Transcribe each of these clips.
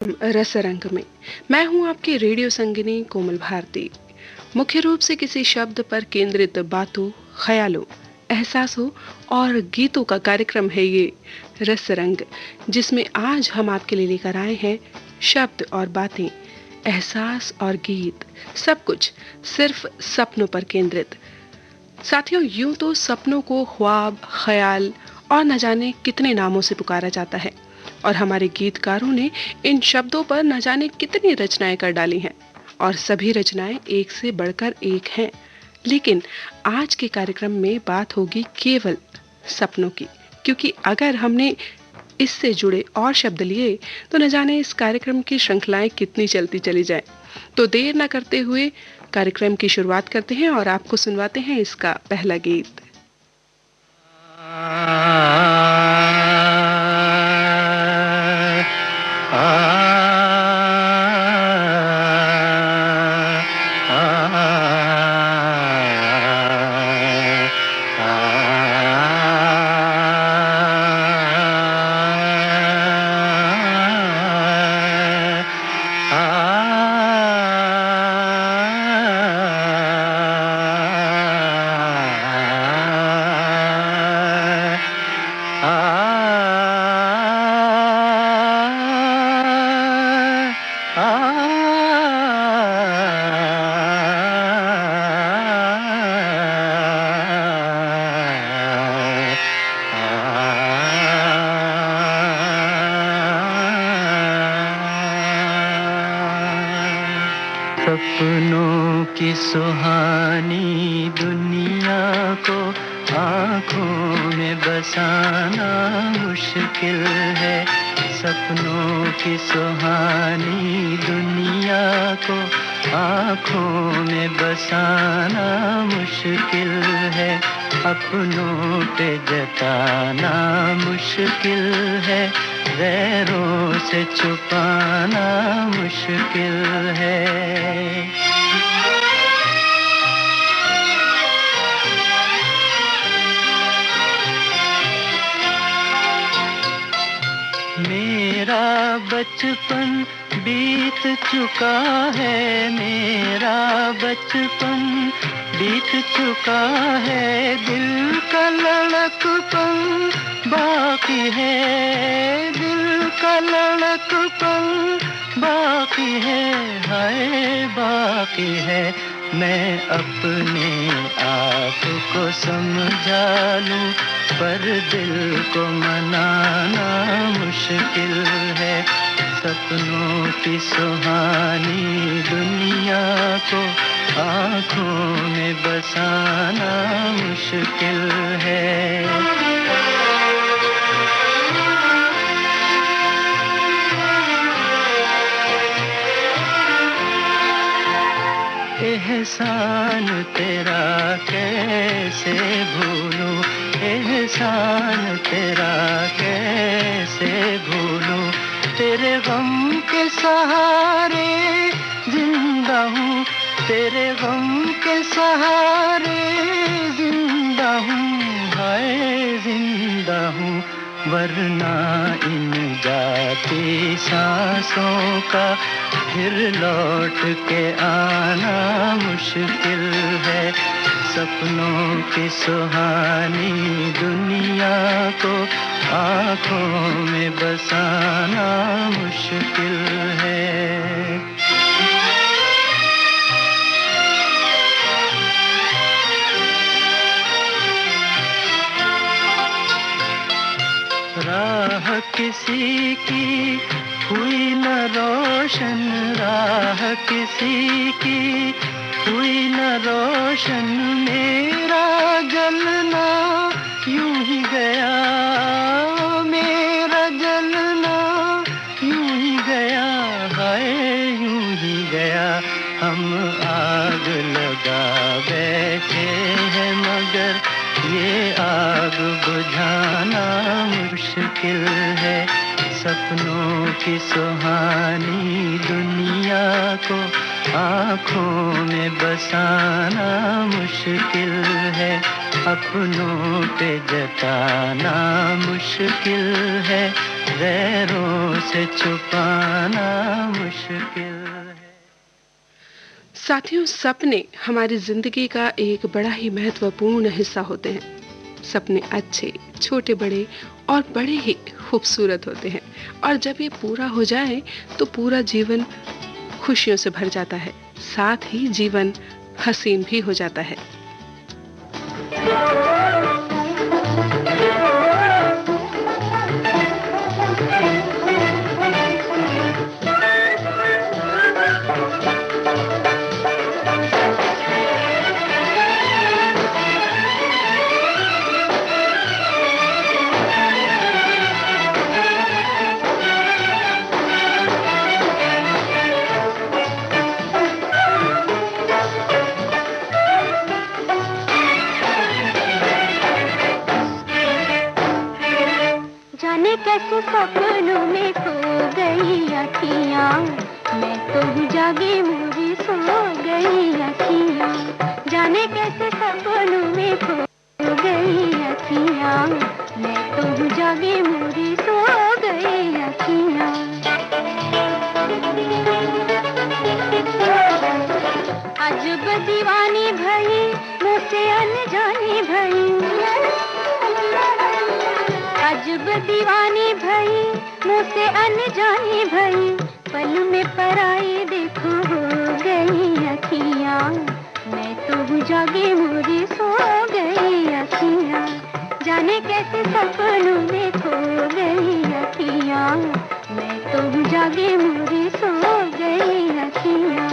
रसरंग में मैं हूं आपकी रेडियो संगिनी कोमल भारती। मुख्य रूप से किसी शब्द पर केंद्रित बातों, ख्यालों, एहसासों और गीतों का कार्यक्रम है ये रसरंग, जिसमें आज हम आपके लिए लेकर आए हैं शब्द और बातें, एहसास और गीत, सब कुछ सिर्फ सपनों पर केंद्रित। साथियों, यूं तो सपनों को ख्वाब, ख्याल और न जाने कितने नामों से पुकारा जाता है और हमारे गीतकारों ने इन शब्दों पर न जाने कितनी रचनाएं कर डाली हैं और सभी रचनाएं एक से बढ़कर एक हैं। लेकिन आज के कार्यक्रम में बात होगी केवल सपनों की, क्योंकि अगर हमने इससे जुड़े और शब्द लिए तो न जाने इस कार्यक्रम की श्रृंखलाएं कितनी चलती चली जाए। तो देर न करते हुए कार्यक्रम की शुरुआत करते हैं और आपको सुनवाते हैं इसका पहला गीत। सपनों की सुहानी दुनिया को आँखों में बसाना मुश्किल है। सपनों की सुहानी दुनिया को आँखों में बसाना मुश्किल है। अपनों पे जताना मुश्किल है, गैरों से छुपाना मुश्किल है। मेरा बचपन बीत चुका है, मेरा बचपन बीत चुका है, दिल का लड़कपन बाकी है, दिल का लड़कपन बाकी है, हाय बाकी है। मैं अपने आप को समझा लूं पर दिल को मनाना मुश्किल है। सपनों की सुहानी दुनिया को आँखों में बसाना मुश्किल है। एहसान तेरा कैसे भूलूं, एहसान तेरा कैसे भूलूं, तेरे गम के सहारे जिंदा हूँ, तेरे गम के सहारे जिंदा हूँ, हाय जिंदा हूँ। वरना इन जाती सांसों का फिर लौट के आना मुश्किल है। सपनों की सुहानी दुनिया को आँखों में बसाना मुश्किल है। राह किसी की हुई न रोशन, राह किसी की हुई न रोशन, मेरा जलना यूं ही गया, मेरा जलना यूं ही गया, हाय यूं ही गया। हम आग लगा बैठे हैं मगर ये आग बुझाना मुश्किल है। सपनों की सुहानी दुनिया को आँखों में बसाना मुश्किल है। अपनों पे जताना मुश्किल है, गैरों से छुपाना मुश्किल है। साथियों, सपने हमारी जिंदगी का एक बड़ा ही महत्वपूर्ण हिस्सा होते हैं। सपने अच्छे, छोटे बड़े और बड़े ही खूबसूरत होते हैं, और जब ये पूरा हो जाए तो पूरा जीवन खुशियों से भर जाता है, साथ ही जीवन हसीन भी हो जाता है। कैसे सपनों में खो गई अखियाँ, मैं तो जागी मुझे सो गई अखियाँ। जाने कैसे सपनों में खो गई अखियाँ, मैं तो जागी मुझे सो गई अखियाँ। अजब दीवानी भई मुझसे अनजानी भई, अजब दीवानी भई मुझसे अनजानी भई, पल में पराई देखो हो गई अखियाँ, मैं तो जागी मुझे सो गई अखियाँ। जाने कैसे सपनों में खो गई अखियाँ, मैं तो जागी मुझे सो गई अखियाँ।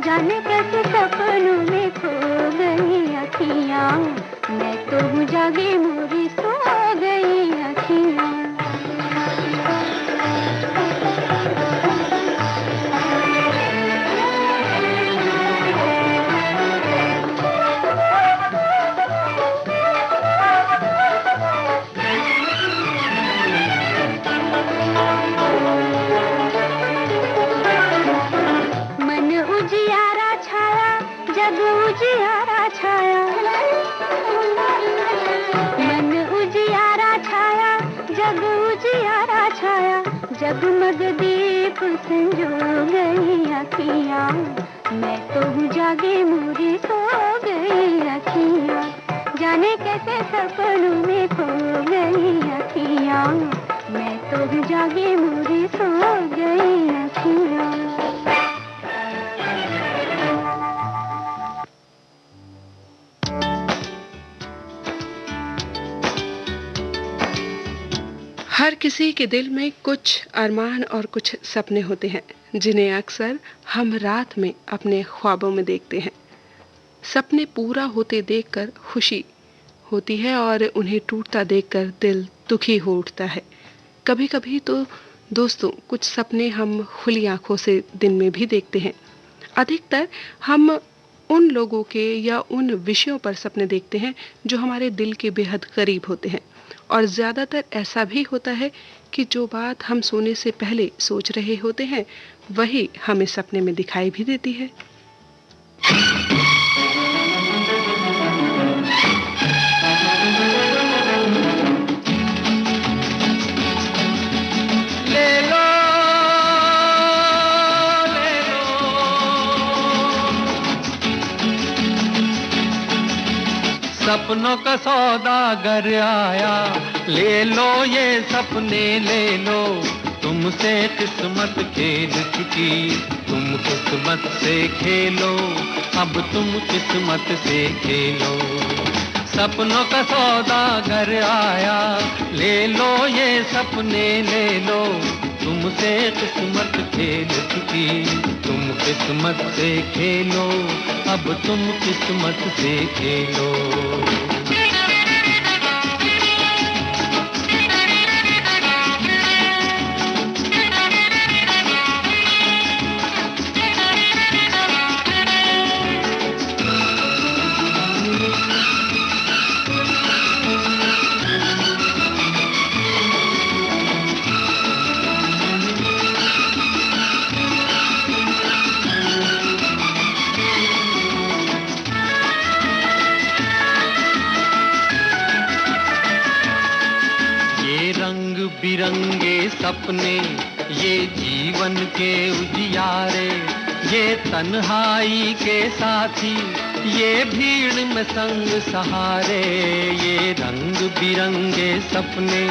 जाने कैसे सपनों में खो गई अखियाँ, मैं तो जागी मुझे सो गई अखियाँ। उजियारा छाया, मन उजियारा छाया, जग उजियारा छाया, जगमग दीप संजो गई अखियाँ, मैं तो जागी मुझे सो गई अखियाँ। जाने कैसे सपनों में खो गई अखियाँ, मैं तो जागी मुझे सो गई अखियाँ। हर किसी के दिल में कुछ अरमान और कुछ सपने होते हैं, जिन्हें अक्सर हम रात में अपने ख्वाबों में देखते हैं। सपने पूरा होते देखकर खुशी होती है और उन्हें टूटता देखकर दिल दुखी हो उठता है। कभी कभी तो दोस्तों, कुछ सपने हम खुली आंखों से दिन में भी देखते हैं। अधिकतर हम उन लोगों के या उन विषयों पर सपने देखते हैं जो हमारे दिल के बेहद करीब होते हैं, और ज़्यादातर ऐसा भी होता है कि जो बात हम सोने से पहले सोच रहे होते हैं वही हमें सपने में दिखाई भी देती है। सपनों का सौदागर आया, ले लो ये सपने ले लो, तुम तुमसे किस्मत खेल चुकी, तुम किस्मत से खेलो, अब तुम किस्मत से खेलो। सपनों का सौदागर आया, ले लो ये सपने ले लो, तुमसे किस्मत खेल चुकी, तुम किस्मत से खेलो, अब तुम किस्मत से खेलो। बिरंगे सपने, ये जीवन के उजियारे, ये तन्हाई के साथी, ये भीड़ में संग सहारे। ये रंग बिरंगे सपने,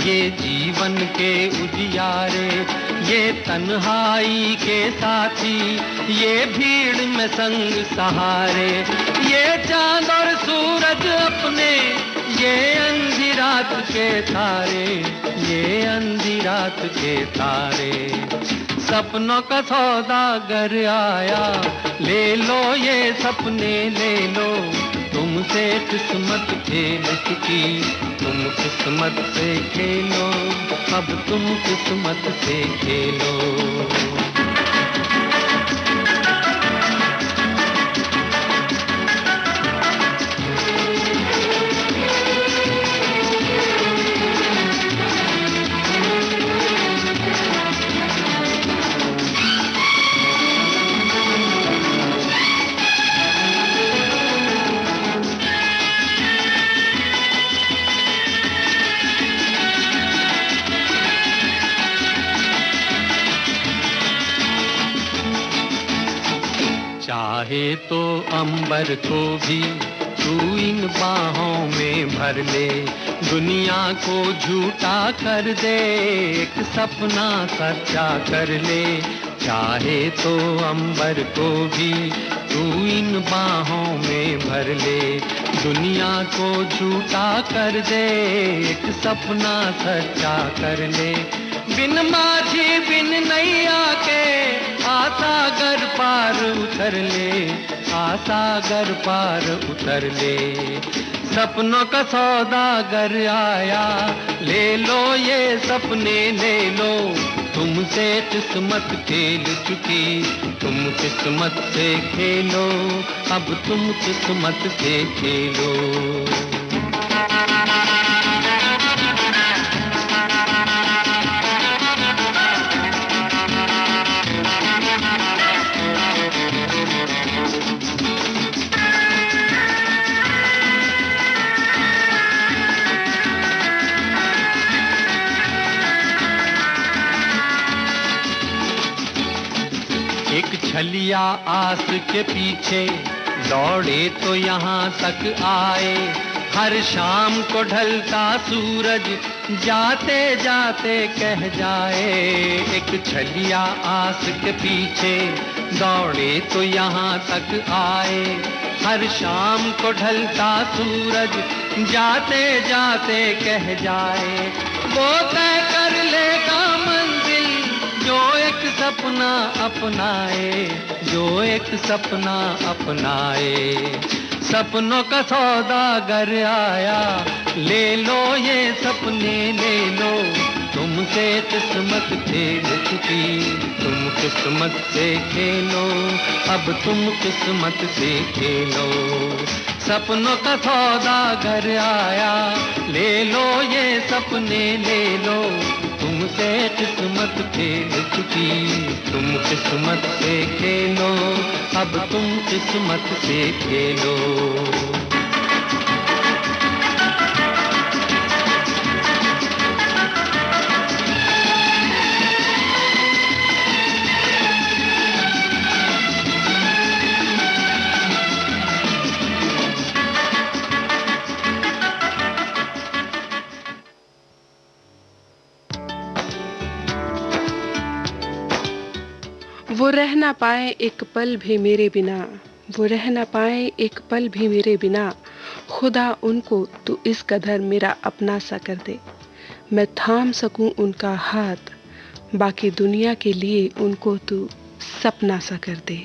ये जीवन के उजियारे, ये तन्हाई के साथी, ये भीड़ में संग सहारे। ये चांद और सूरज अपने, ये अंधी रात के तारे, ये अंधी रात के तारे। सपनों का सौदागर आया, ले लो ये सपने ले लो, तुमसे किस्मत खेल चुकी, तुम किस्मत से खेलो, अब तुम किस्मत से खेलो। चाहे तो अंबर को भी तू इन बाहों में भर ले, दुनिया को झूठा कर दे, एक सपना सच्चा कर ले। चाहे तो अंबर को भी तू इन बाहों में भर ले, दुनिया को झूठा कर दे, एक सपना सच्चा कर ले। बिन माझी बिन नैया के आसागर पार उतर ले, आसागर पार उतर ले। सपनों का सौदागर आया, ले लो ये सपने ले लो, तुमसे किस्मत खेल चुकी, तुम किस्मत से खेलो, अब तुम किस्मत से खेलो। एक छलिया आस के पीछे दौड़े तो यहाँ तक आए, हर शाम को ढलता सूरज जाते जाते कह जाए। एक छलिया आस के पीछे दौड़े तो यहाँ तक आए, हर शाम को ढलता सूरज जाते जाते कह जाए। वो तय कर लेगा मंजिल जो एक सपना अपनाए, जो एक सपना अपनाए। सपनों का सौदागर आया, ले लो ये सपने ले लो, तुमसे किस्मत खेल चुकी, तुम किस्मत से खेलो, अब तुम किस्मत से खेलो। सपनों का सौदागर आया, ले लो ये सपने ले लो, तुमसे किस्मत खेल चुकी, तुम किस्मत से खेलो, अब तुम किस्मत से खेलो। वो रह ना पाए एक पल भी मेरे बिना, वो रह ना पाए एक पल भी मेरे बिना। खुदा उनको तू इस कदर मेरा अपना सा कर दे, मैं थाम सकूं उनका हाथ, बाकी दुनिया के लिए उनको तू सपना सा कर दे।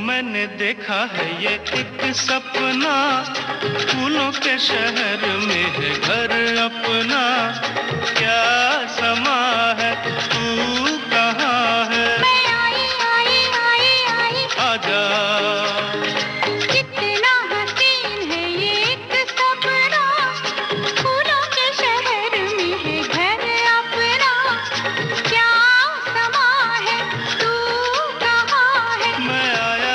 मैंने देखा है ये एक सपना, फूलों के शहर में है घर अपना। क्या समा है, तू कहाँ है? मैं आई आई आई आई आजा। कितना हसीन है ये एक सपना, फूलों के शहर में है घर अपना। क्या समा है, तू कहाँ है? मैं आया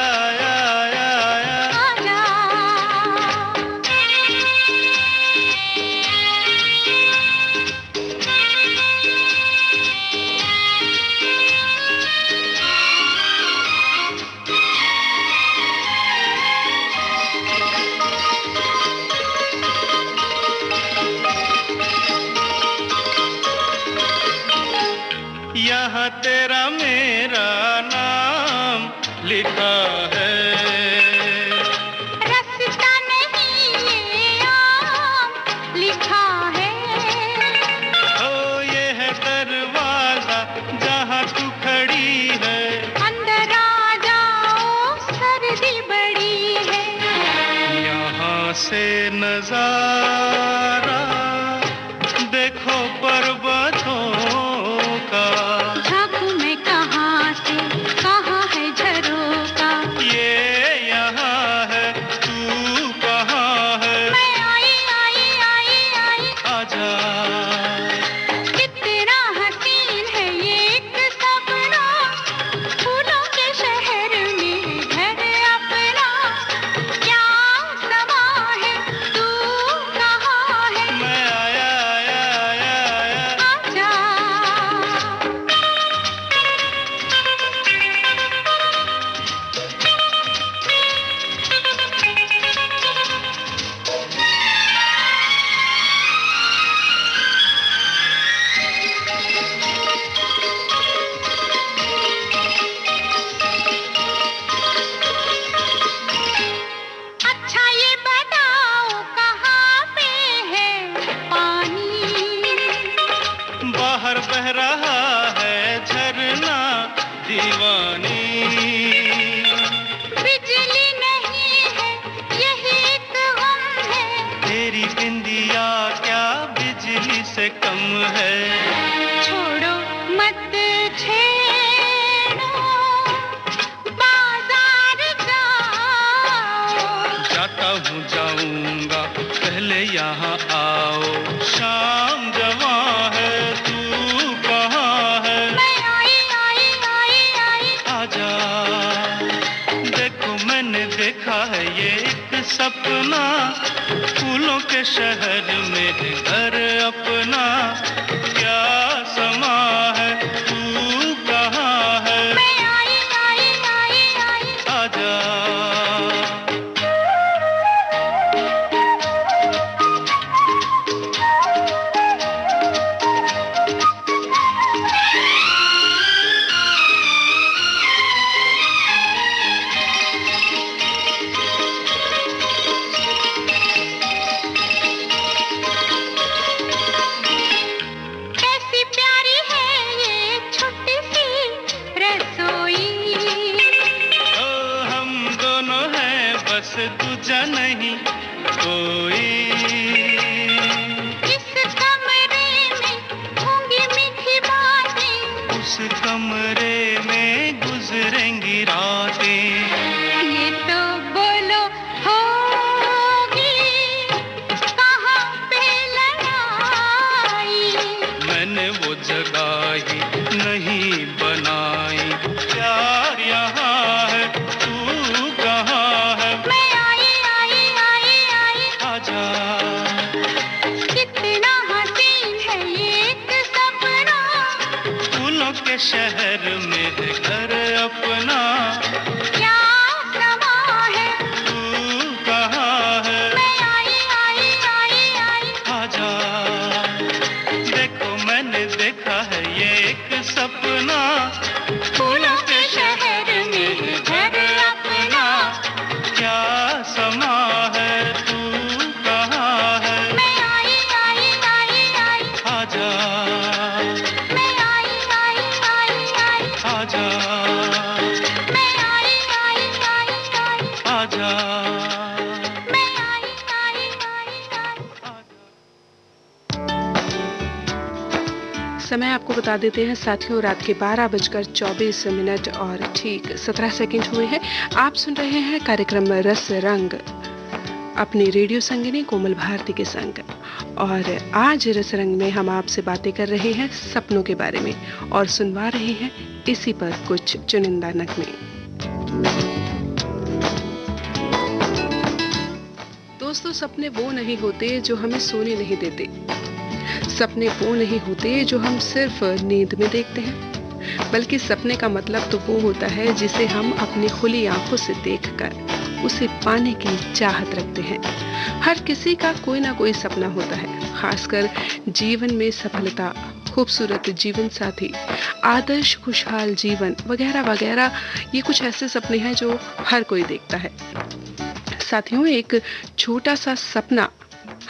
यहाँ तेरा मेरा नाम लिखा है। रास्ता नहीं ये आम लिखा है। ओ ये है दरवाजा जहाँ तू खड़ी है। अंदर आ जाओ, सर्दी बड़ी है। यहाँ से नजारा देखो पर्वतों का। झांकू मैं कहाँ से, कहाँ है झरोका? ये यहाँ है, तू कहाँ है? मैं आई आई आई आई आजा। कितना हसीन है ये एक सपना, फूलों के शहर में घर अपना। क्या समा है, तू कहाँ है? मैं आया आजा। अच्छा ये बताओ कहाँ पे है पानी? बाहर बह रहा है झरना दीवानी। बिजली नहीं है, यही एक गम है। तेरी बिंदिया क्या बिजली से कम है? छोड़ो मत छेड़ो, बाजार जाओ। जाता हूँ जाऊंगा, पहले यहाँ आओ। शाम जवां है, तू कहाँ है? मैं आई आई आई आई आजा। देखो मैंने देखा है ये एक सपना, फूलों के शहर में है घर अपना। क्या समा है, तू कहाँ है? मैं आई आई आई आई आजा। कैसी प्यारी है ये छोटी सी रसोई। ओ हम दोनों हैं बस, दूजा नहीं कोई। इस कमरे में होंगी मीठी बातें। उस कमरे में गुजरेंगी रातें। ये तो बोलो होगी कहाँ पे लड़ाई? मैंने वो जगह ही नहीं बनाई। क्या आजा। मैं आई आई आई आई। समय आपको बता देते हैं साथियों, रात के 12:24 और ठीक 17 सेकंड हुए हैं। आप सुन रहे हैं कार्यक्रम रस रंग अपनी रेडियो संगिनी कोमल भारती के संग। और आज रस रंग में हम आपसे बातें कर रहे हैं सपनों के बारे में और सुनवा रहे हैं इसी पर कुछ चुनिंदा नगमे। दोस्तों, सपने वो नहीं होते जो हमें सोने नहीं देते। सपने वो नहीं होते जो हम सिर्फ नींद में देखते हैं, बल्कि सपने का मतलब तो वो होता है जिसे हम अपनी खुली आंखों से देखकर उसे पाने की चाहत रखते हैं। हर किसी का कोई ना कोई सपना होता है, खासकर जीवन में सफलता, खूबसूरत जीवन साथी, आदर्श खुशहाल जीवन वगैरह वगैरह। ये कुछ ऐसे सपने हैं जो हर कोई देखता है। साथियों, एक छोटा सा सपना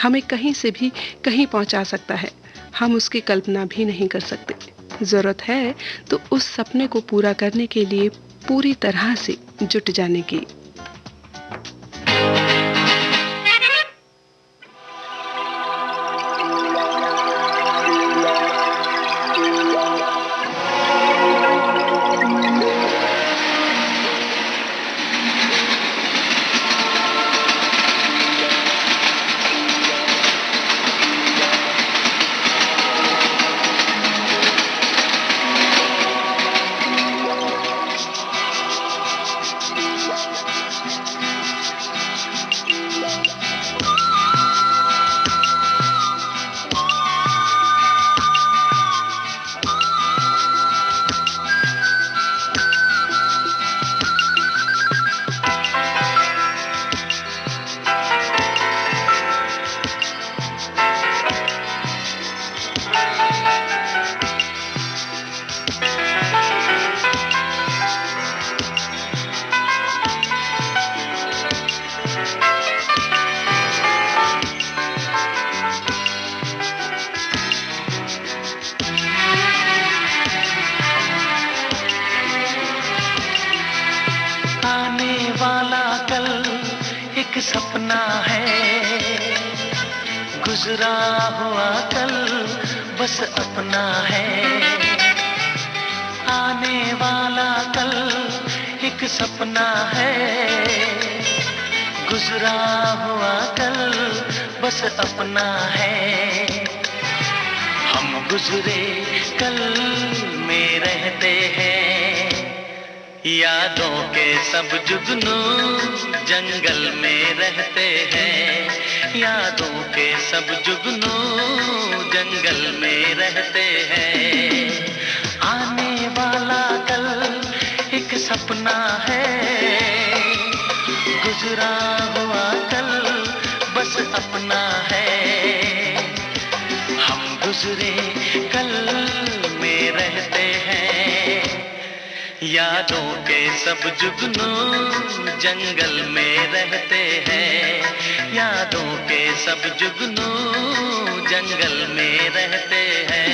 हमें कहीं से भी कहीं पहुंचा सकता है। हम उसकी कल्पना भी नहीं कर सकते। जरूरत है तो उस सपने को पूरा करने के लिए पूरी तरह से जुट जाने की। सपना है गुजरा हुआ कल बस अपना है। आने वाला कल एक सपना है गुजरा हुआ कल बस अपना है। हम गुजरे कल में रहते हैं यादों के सब जुगनू जंगल में रहते हैं। यादों के सब जुगनू जंगल में रहते हैं। आने वाला कल एक सपना है गुजरा हुआ कल बस अपना है। हम गुजरे कल में रहते हैं यादों के सब जुगनू जंगल में रहते हैं। यादों के सब जुगनू जंगल में रहते हैं।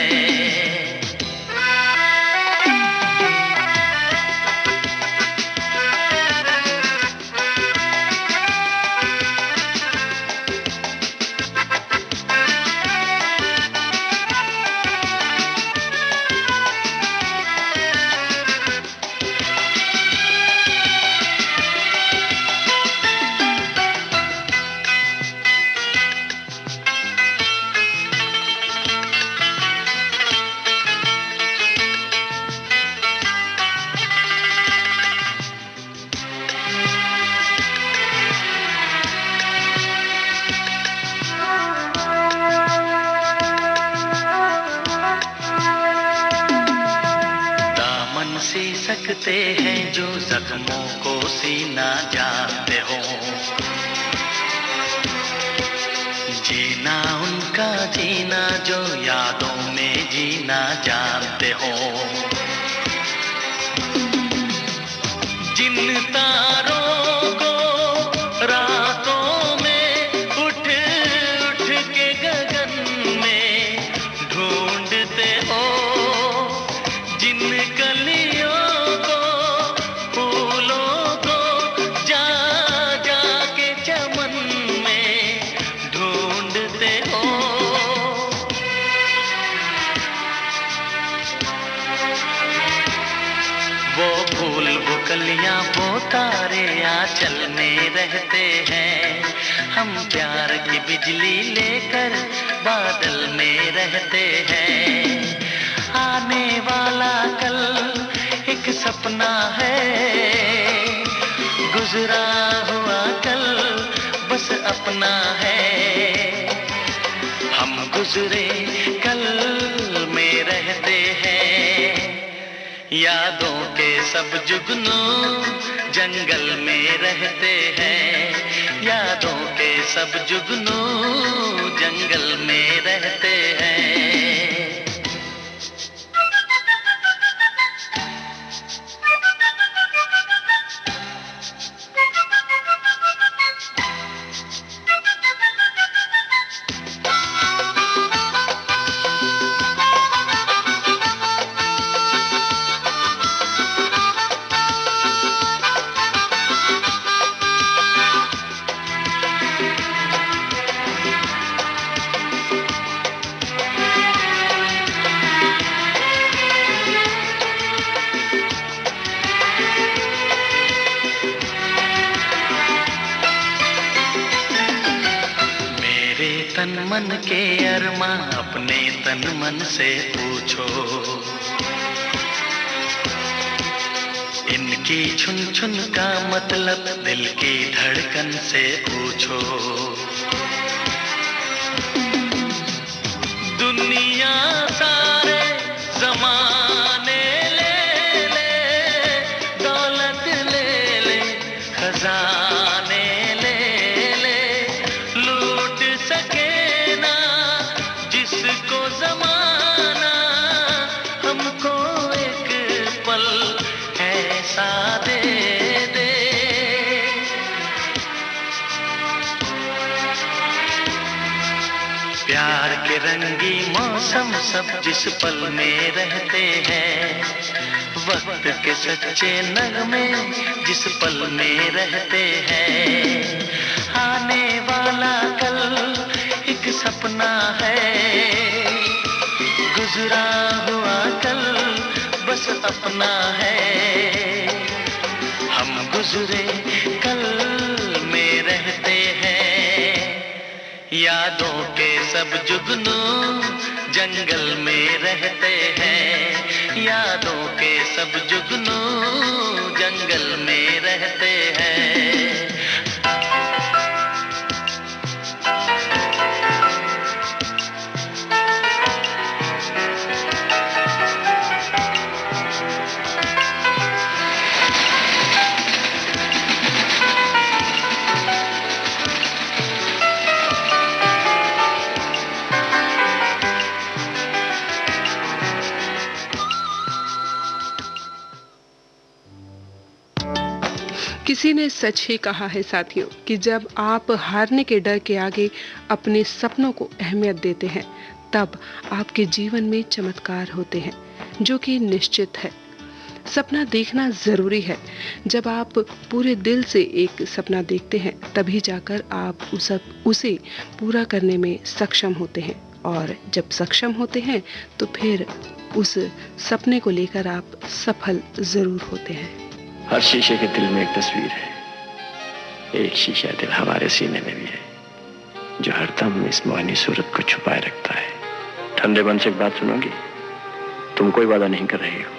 सकते हैं जो जख्मों को सीना जानते हो। जीना उनका जीना जो यादों में जीना जानते हो। जिन तारों को रातों में उठ उठ के गगन में ढूंढते हो। जिन कलियों में रहते हैं। हम प्यार की बिजली लेकर बादल में रहते हैं। आने वाला कल एक सपना है, गुजरा हुआ कल बस अपना है। हम गुजरे कल में रहते हैं। यादों के सब जुगनू जंगल में रहते हैं। यादों के सब जुगनू जंगल में रहते हैं। तन मन के अरमा अपने तन मन से पूछो, इनकी छुन छुन का मतलब दिल की धड़कन से पूछो। दुनिया सारे जमाने ले ले, दौलत ले ले, खजाने ले ले, लूट सके जिसको ज़माना, हमको एक पल ऐसा दे दे। प्यार के रंगी मौसम सब जिस पल में रहते हैं। वक्त के सच्चे नगमे जिस पल में रहते हैं। आने वाला कल एक सपना है, गुजरा हुआ कल बस अपना है। हम गुजरे कल में रहते हैं। यादों के सब जुगनू जंगल में रहते हैं। यादों के सब जुगनू जंगल में रहते हैं। किसी ने सच ही कहा है साथियों कि जब आप हारने के डर के आगे अपने सपनों को अहमियत देते हैं, तब आपके जीवन में चमत्कार होते हैं, जो कि निश्चित है। सपना देखना जरूरी है। जब आप पूरे दिल से एक सपना देखते हैं, तभी जाकर आप उसे पूरा करने में सक्षम होते हैं। और जब सक्षम होते हैं, तो फिर उस सपने को लेकर आप सफल जरूर होते हैं। हर शीशे के दिल में एक तस्वीर है। एक शीशा दिल हमारे सीने में भी है, जो हरदम इस मोहनी सूरत को छुपाए रखता है। ठंडे मन से एक बात सुनोगी? तुम कोई वादा नहीं कर रही हो।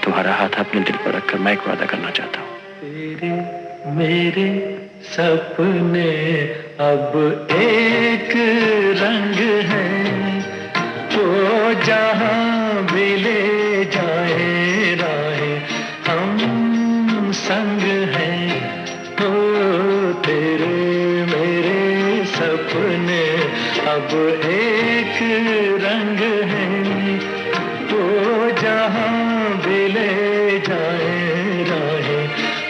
तुम्हारा हाथ अपने दिल पर रखकर मैं एक वादा करना चाहता हूँ। तेरे मेरे सपने अब एक रंग है, वो जहाँ भी ले जाए राहे हम संग हैं। ओ तेरे मेरे सपने अब एक रंग है, वो जहाँ भी ले जाए राहे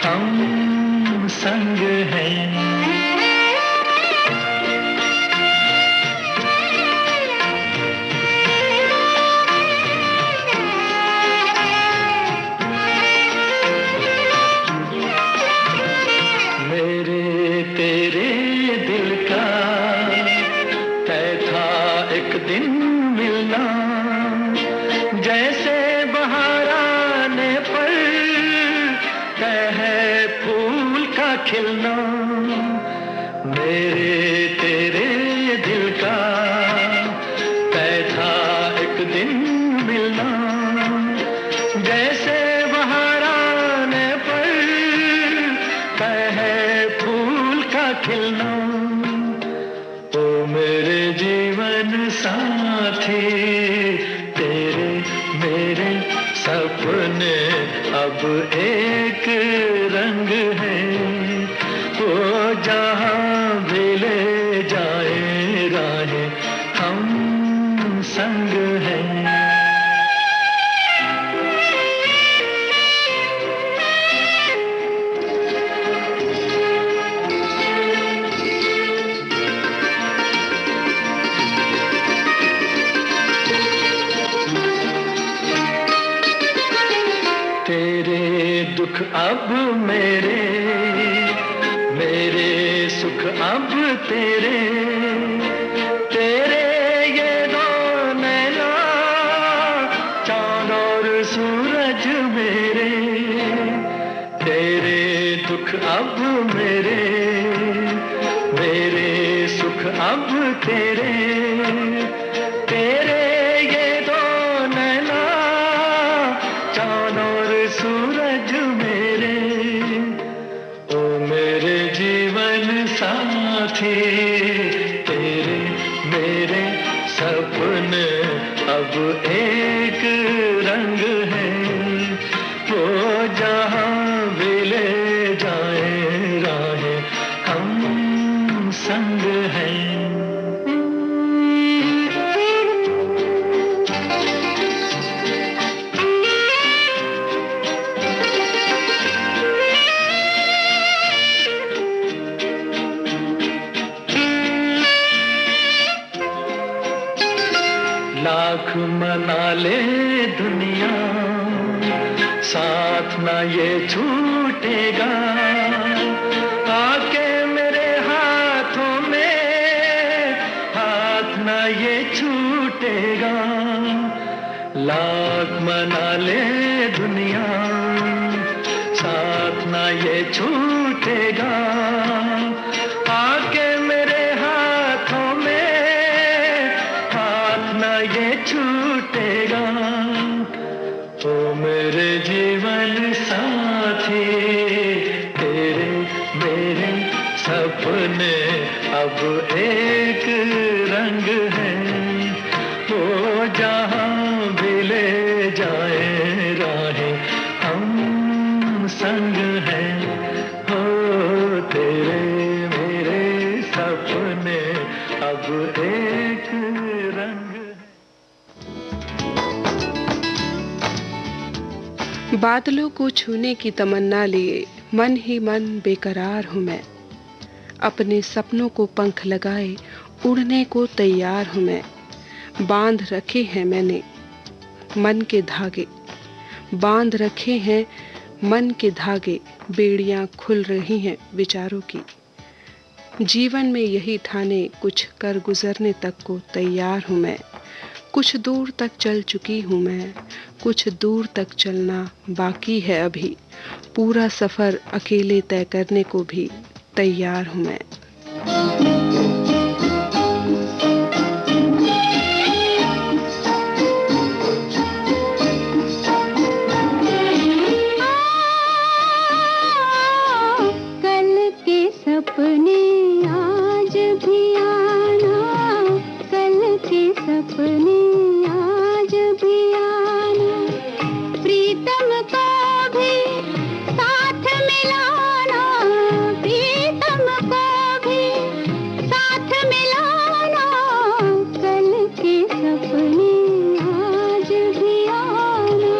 हम संग हैं। खिलना मिलना, मेरे तेरे दिल का तय था एक दिन मिलना। जैसे बहार आने पर तय है फूल का खिलना। ओ मेरे जीवन साथी, तेरे मेरे सपने अब एक रंग है। वो जहाँ भी ले जाए राहें, हम संग हैं। तेरे दुख अब मेरे, मेरे सुख अब तेरे। तेरे ये दो नैना, चांद और सूरज मेरे। तेरे दुख अब मेरे, मेरे सुख अब तेरे। तेरे ये दो नैना, चांद और सूरज मेरे। ओ मेरे जीवन साथी, तेरे मेरे सपने अब एक रंग है। वो जहाँ भी ले जाए राहें, हम संग हैं। लाख मना ले दुनिया, साथ ना ये छूटेगा। आके मेरे हाथों में, हाथ ना ये छूटेगा। लाख मना ले दुनिया, साथ ना ये छूटेगा। आके मेरे हाथों में, हाथ ना ये छूटेगा। ओ मेरे जीवन साथी, तेरे मेरे सपने अब एक रंग है। वो जहाँ भी ले जाए राहें, हम संग हैं। हो तेरे मेरे सपने अब एक रंग। बादलों को छूने की तमन्ना लिए मन ही मन बेकरार हूँ मैं। अपने सपनों को पंख लगाए उड़ने को तैयार हूँ मैं। बांध रखे हैं मैंने मन के धागे, बांध रखे हैं मन के धागे। बेड़ियां खुल रही हैं विचारों की। जीवन में यही ठाने कुछ कर गुजरने तक को तैयार हूँ मैं। कुछ दूर तक चल चुकी हूँ मैं, कुछ दूर तक चलना बाकी है अभी। पूरा सफर अकेले तय करने को भी तैयार हूँ मैं। कल के सपने आज भी आना, कल के सपने आज भी आना। प्रीतम को भी साथ मिलाना, प्रीतम को भी साथ मिलाना। कल के सपने आज भी आना।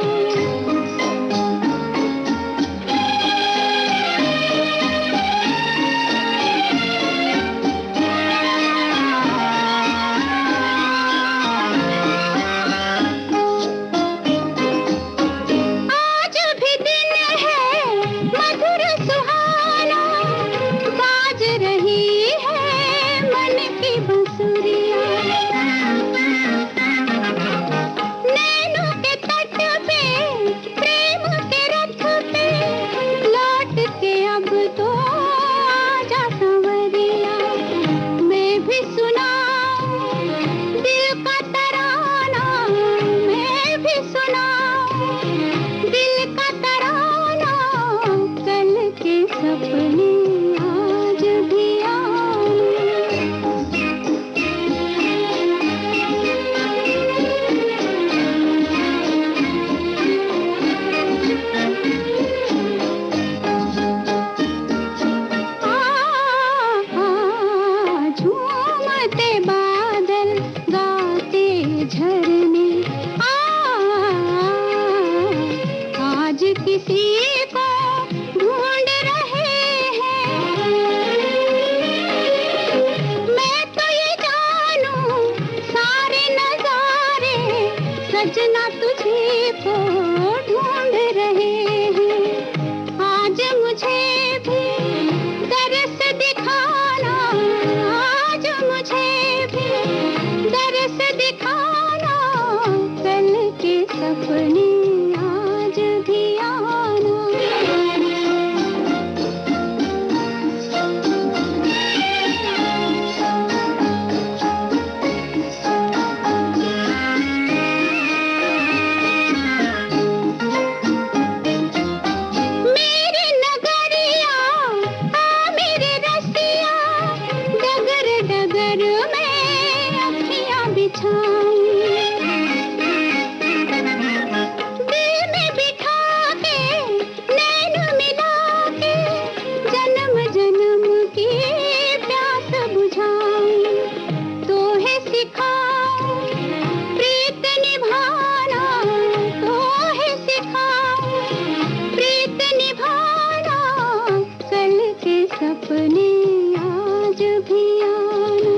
सपने आज भी आना,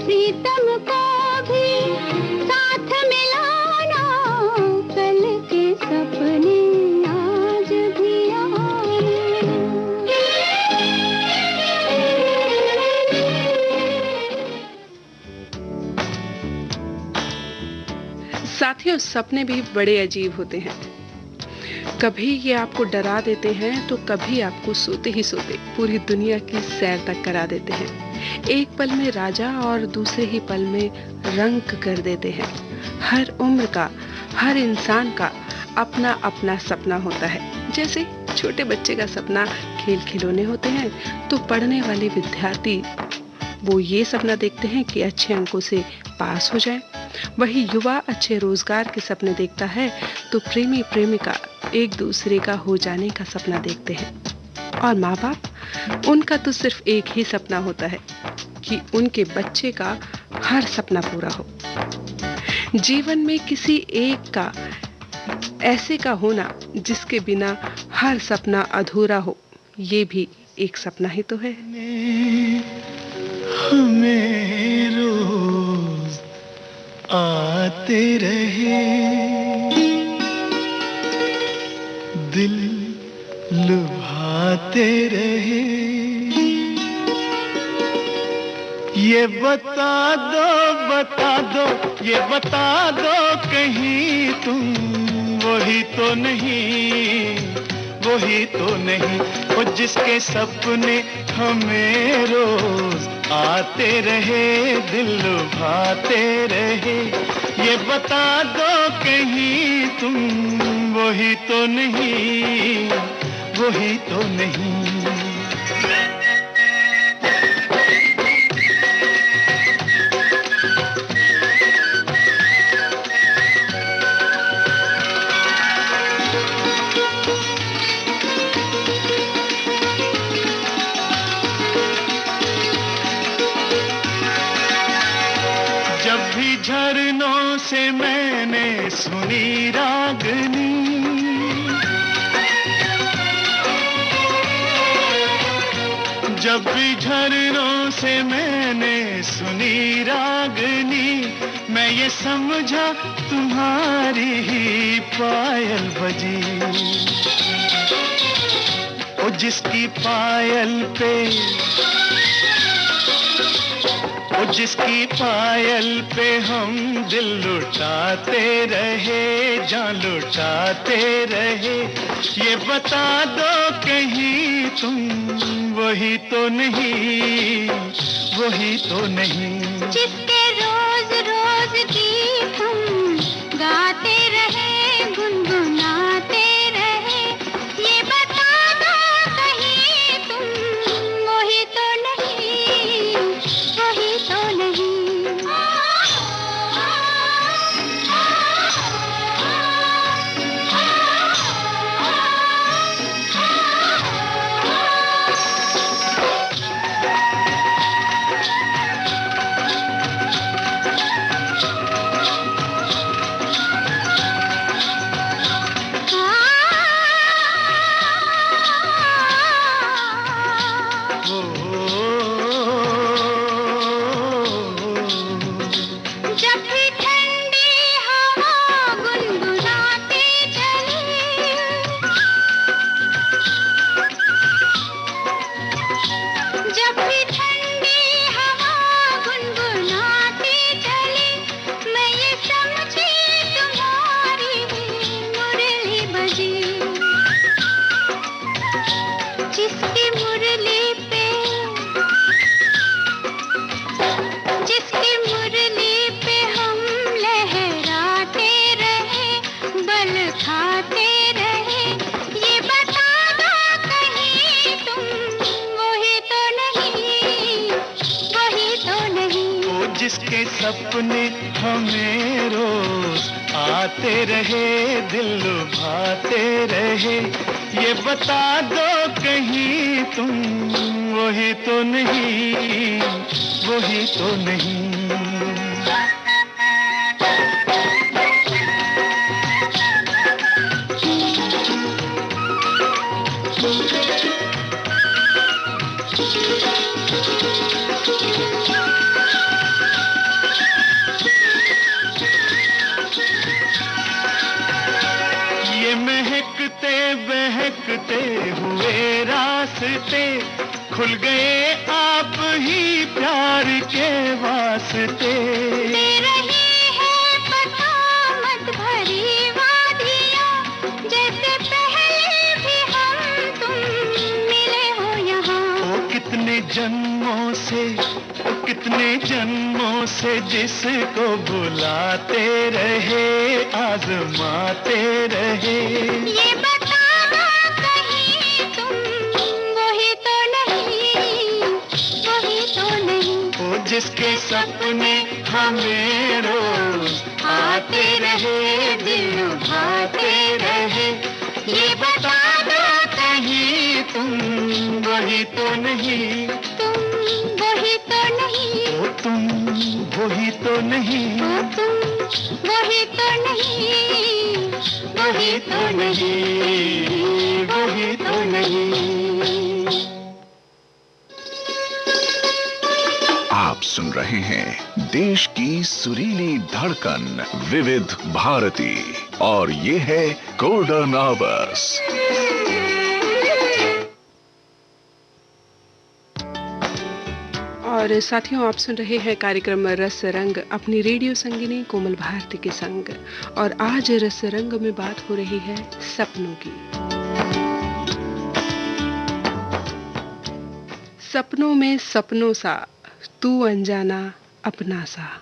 प्रीतम को भी साथ मिलाना, कल के सपने आज भी साथियों, सपने भी बड़े अजीब होते हैं। कभी ये आपको डरा देते हैं तो कभी आपको सोते ही सोते पूरी दुनिया की सैर तक करा देते हैं। एक पल में राजा और दूसरे ही पल में रंक कर देते हैं। हर उम्र का, हर इंसान का अपना अपना सपना होता है। जैसे छोटे बच्चे का सपना खेल खिलौने होते हैं, तो पढ़ने वाले विद्यार्थी वो ये सपना देखते हैं कि अच्छे अंकों से पास हो जाएं। वही युवा अच्छे रोजगार के सपने देखता है, तो प्रेमी प्रेमिका एक दूसरे का हो जाने का सपना देखते हैं। और माँ बाप, उनका तो सिर्फ एक ही सपना होता है कि उनके बच्चे का हर सपना पूरा हो। जीवन में किसी एक का ऐसे का होना जिसके बिना हर सपना अधूरा हो, ये भी एक सपना ही तो है। हमें रोज आते रहे, दिल लुभाते रहे, ये बता दो, ये बता दो कहीं तुम वही तो नहीं, वही तो नहीं, वो जिसके सपने हमें रोज आते रहे, दिल लुभाते रहे, ये बता दो कहीं तुम वही तो नहीं, वही तो नहीं। झरनों से मैंने सुनी रागनी, जब भी झरनों से मैंने सुनी रागनी, मैं ये समझा तुम्हारी ही पायल बजी। ओ जिसकी पायल पे, ओ जिसकी पायल पे हम दिल लुटाते रहे, जान लुटाते रहे, ये बता दो कहीं तुम वही तो नहीं, वही तो नहीं, जिसके रोज रोज गीत हम गाते रहे, गुनगुनाते रहे, ये बता दो कहीं तुम वही तो नहीं, वही तो नहीं। जिसके सपने हमें रोज आते रहे, दिल लुभाते रहे, ये बता दो कहीं तुम वही तो नहीं, वही तो नहीं। ये महकते बहकते हुए रास्ते खुल गए आप ही प्यार के वास्ते। दे रही है बसामत भरी वादियाँ, जैसे पहले भी हम तुम मिले हो यहाँ। ओ कितने जन्मों से जिसको बुलाते रहे, आजमाते रहे। ये बताना कहीं तुम वही तो नहीं। ओ जिसके सपने हमें रोज आते रहे, दिल लुभाते रहे। ये बता दो कहीं तुम वही तो नहीं। ओ तुम वही तो नहीं। वही तो नहीं। आप सुन रहे हैं देश की सुरीली धड़कन विविध भारती और ये है गोल्डन आवर्स। और साथियों, आप सुन रहे हैं कार्यक्रम रस रंग अपनी रेडियो संगिनी कोमल भारती के संग। और आज रस रंग में बात हो रही है सपनों की। सपनों में सपनों सा, तू अनजाना अपना सा।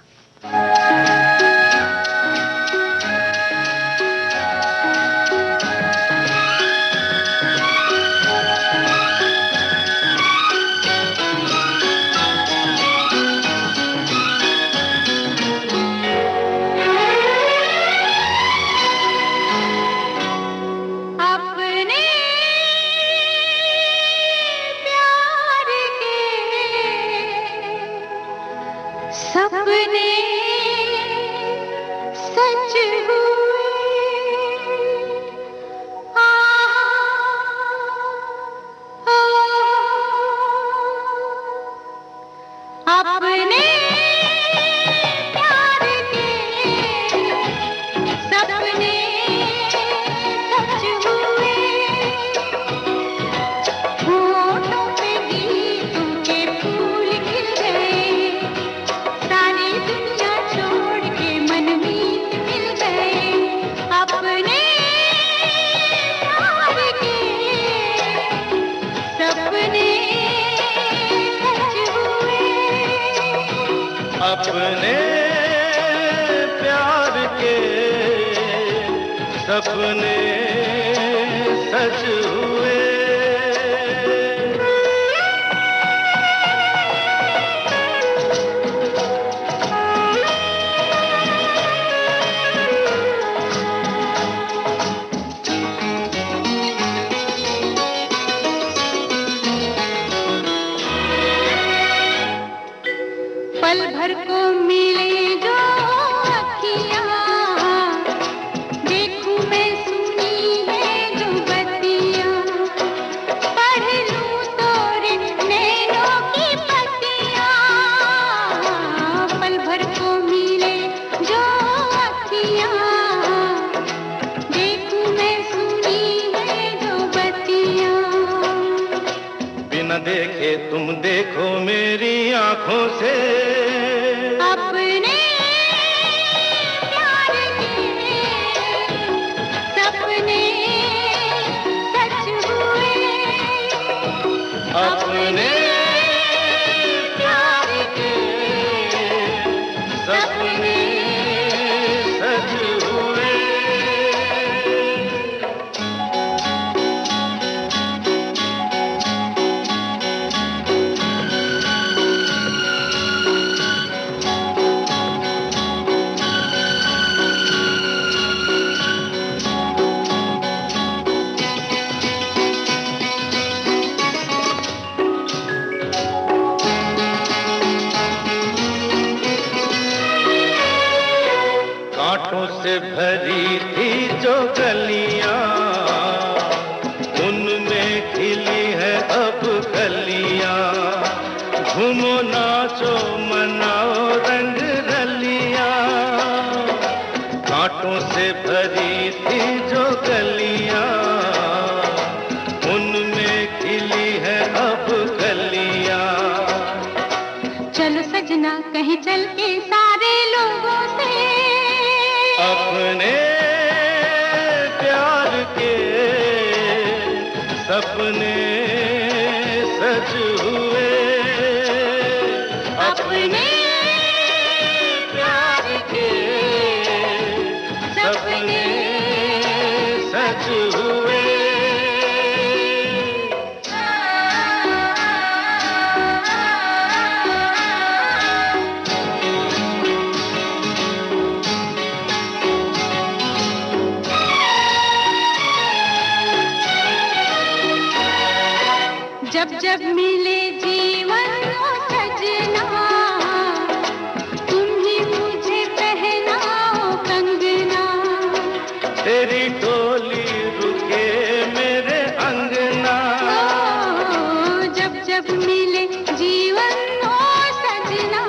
सपने सच अपने प्यार के सपने सच हुए। होठों पे गीतों के फूल खिल गए, सारी दुनिया छोड़ के मनमीत मिल गए। अपने प्यार के सपने अपने प्यार के सपने सच हुए। पल भर को मिले जो अखियाँ, देखूं मैं सुनी है जो बत्तियाँ, पढ़ लूं तो नैनों की पत्तियाँ। पल भर को मिले जो अखियाँ, देखूं मैं सुनी है जो बत्तियाँ। बिना देखे तुम देखो मेरी आंखों से, अपने प्यार के सपने सच हुए। अपने प्यार के सपने सच हुए। कांटों से भरी थी जो गलियां, उनमें खिली है अब कलियां। घूमो नाचो मनाओ रंग रलियां, कांटों से भरी थी जो गलियां, उनमें खिली है अब कलियां। चलो सजना कहीं चल के सारे लोगों से अपने प्यार के सपने सज हुए, अपने प्यार के सपने सज हुए। जब जब मिले जीवन को सजना, तुम ही मुझे पहनाओ कंगना। तेरी डोली रुके मेरे अंगना, जब जब मिले जीवन को सजना,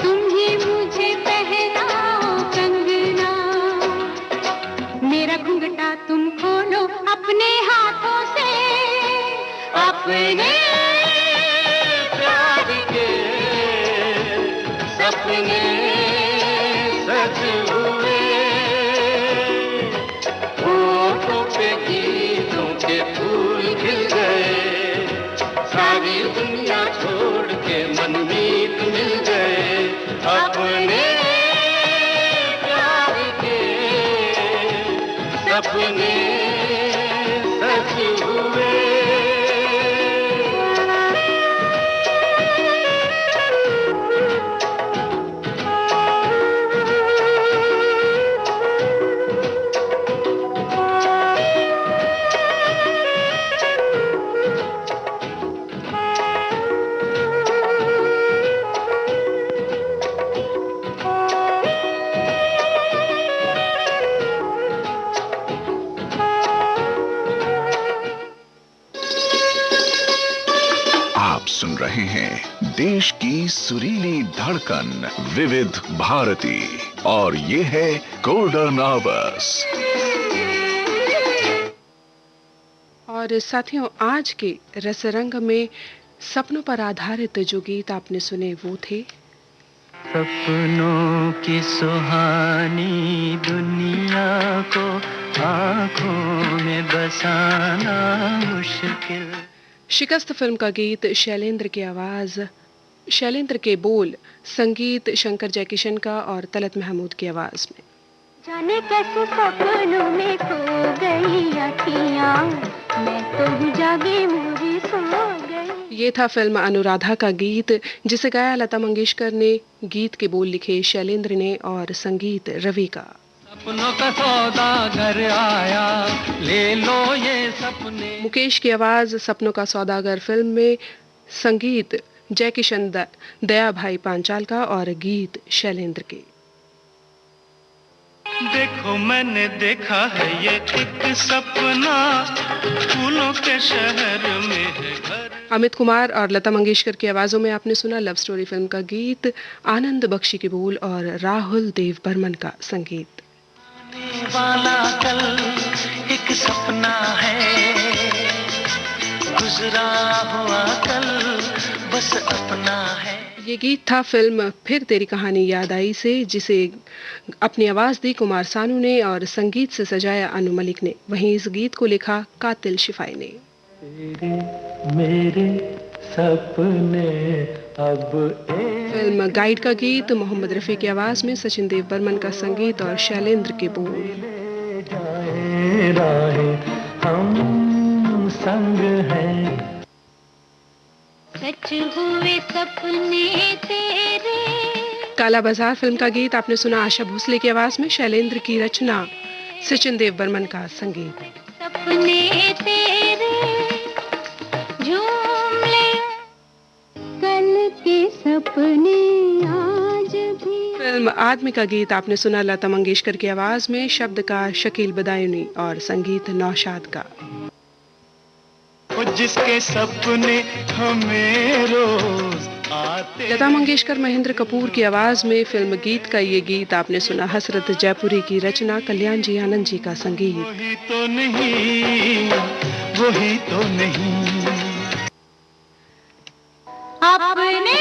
तुम ही मुझे पहनाओ कंगना। मेरा घुंघटा तुम खोलो अपने हाथों से, अपने प्यार के सपने सज हुए। होठों पे गीतों के फूल खिल गए, सारी दुनिया छोड़ के मनमीत मिल गए। अपने प्यार के सपने सज हुए। सुन रहे हैं देश की सुरीली धड़कन विविध भारती, और ये है गोल्डन आवर्स। और साथियों, आज के रसरंग में सपनों पर आधारित जो गीत आपने सुने वो थे सपनों की सुहानी दुनिया को आंखों में बसाना मुश्किल। शिकस्त फिल्म का गीत शैलेंद्र की आवाज, शैलेंद्र के बोल, संगीत शंकर जयकिशन का और तलत महमूद की आवाज में। जाने कैसे सपनों में खो गई अखियां, मैं तो जागी मुझे सो गई। ये था फिल्म अनुराधा का गीत, जिसे गाया लता मंगेशकर ने, गीत के बोल लिखे शैलेंद्र ने और संगीत रवि का। सपनों का सौदागर आया, ले लो ये सपने। मुकेश की आवाज सपनों का सौदागर फिल्म में, संगीत जयकिशन दया भाई पांचाल का और गीत शैलेंद्र के। देखो मैंने देखा है ये एक सपना, फूलों के शहर में है घर। अमित कुमार और लता मंगेशकर की आवाजों में आपने सुना लव स्टोरी फिल्म का गीत, आनंद बख्शी के बोल और राहुल देव बर्मन का संगीत। वाला कल एक सपना है, गुजरा हुआ कल बस अपना है। ये गीत था फिल्म फिर तेरी कहानी याद आई से, जिसे अपनी आवाज दी कुमार सानू ने और संगीत से सजाया अनु मलिक ने। वहीं इस गीत को लिखा कातिल शिफाई ने। मेरे सपने अब फिल्म गाइड का गीत मोहम्मद रफी की आवाज में, सचिन देव बर्मन का संगीत और शैलेंद्र के बोल। हम संग हैं, सच हुए सपने तेरे। काला बाजार फिल्म का गीत आपने सुना आशा भोसले की आवाज में, शैलेंद्र की रचना, सचिन देव बर्मन का संगीत। सपने तेरे झूम ले, कल के सपने आज भी। फिल्म आदमी का गीत आपने सुना लता मंगेशकर की आवाज में, शब्द का शकील बदायूनी और संगीत नौशाद का। जिसके सपने हमें रोज आते। लता मंगेशकर, महेंद्र कपूर की आवाज में फिल्म गीत का ये गीत आपने सुना। हसरत जयपुरी की रचना, कल्याण जी आनंद जी का संगीत। वही तो नहीं, वही तो नहीं। अपने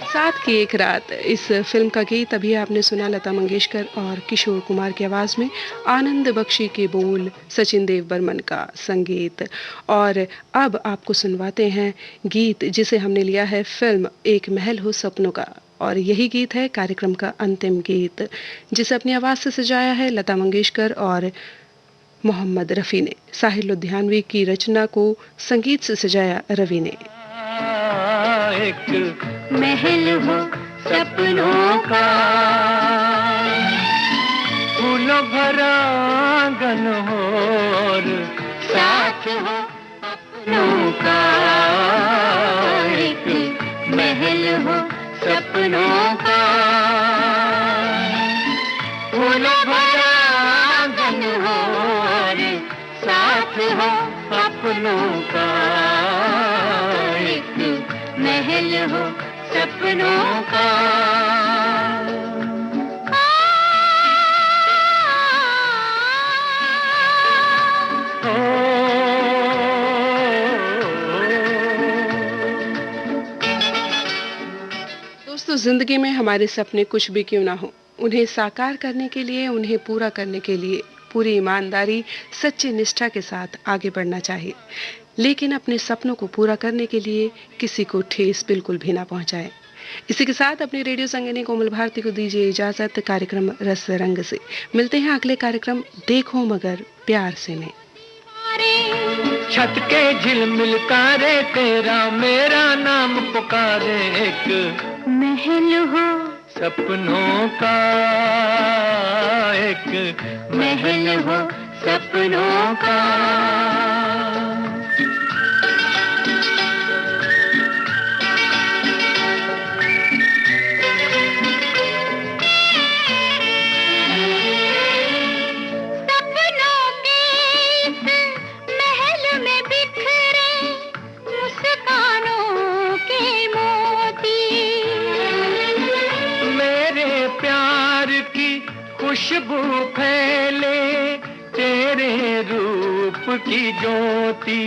साथ की एक रात, इस फिल्म का गीत अभी आपने सुना लता मंगेशकर और किशोर कुमार की आवाज में, आनंद बख्शी के बोल, सचिन देव बर्मन का संगीत। और अब आपको सुनवाते हैं गीत जिसे हमने लिया है फिल्म एक महल हो सपनों का, और यही गीत है कार्यक्रम का अंतिम गीत, जिसे अपनी आवाज से सजाया है लता मंगेशकर और मोहम्मद रफ़ी ने। साहिर लुधियानवी की रचना को संगीत से सजाया रवि ने। एक महल हो सपनों का, फूलों भरा आंगन हो और साथ हो अपनों का। एक महल हो सपनों का, फूलों भरा आंगन हो और साथ हो अपनों का। एक महल हो सपनों का। दोस्तों, जिंदगी में हमारे सपने कुछ भी क्यों ना हो, उन्हें साकार करने के लिए, उन्हें पूरा करने के लिए पूरी ईमानदारी, सच्ची निष्ठा के साथ आगे बढ़ना चाहिए। लेकिन अपने सपनों को पूरा करने के लिए किसी को ठेस बिल्कुल भी ना पहुंचाए। इसी के साथ अपनी रेडियो संगिनी कोमल भारती को दीजिए इजाजत। कार्यक्रम रस रंग से मिलते हैं अगले कार्यक्रम देखो मगर प्यार से में। छत के झिलमिल तारे तेरा मेरा नाम पुकारे। एक महल हो सपनों का, एक महल हो सपनों का। खुशबू फैले तेरे रूप की ज्योति।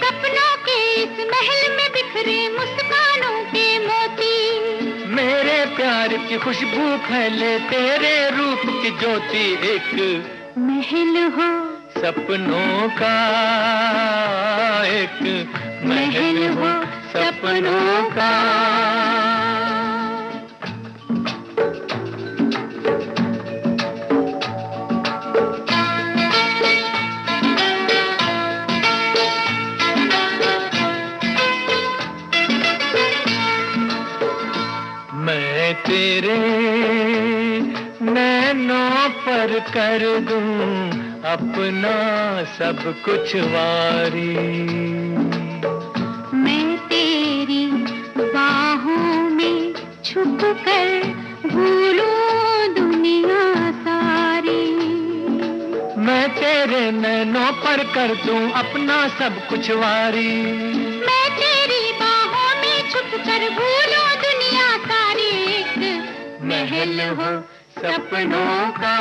सपनों के इस महल में बिखरे मुस्कानों के मोती। मेरे प्यार की खुशबू फैले तेरे रूप की ज्योति। एक महल हो सपनों का, एक महल हो सपनों का। मैं तेरे नैनों पर कर दूं अपना सब कुछ वारी। मैं तेरी बाहों में छुप कर भूलूं दुनिया सारी। मैं तेरे नैनों पर कर दूं अपना सब कुछ वारी। मैं तेरी बाहों में छुप कर भूलूं दुनिया सारी। एक महल हो सपनों का।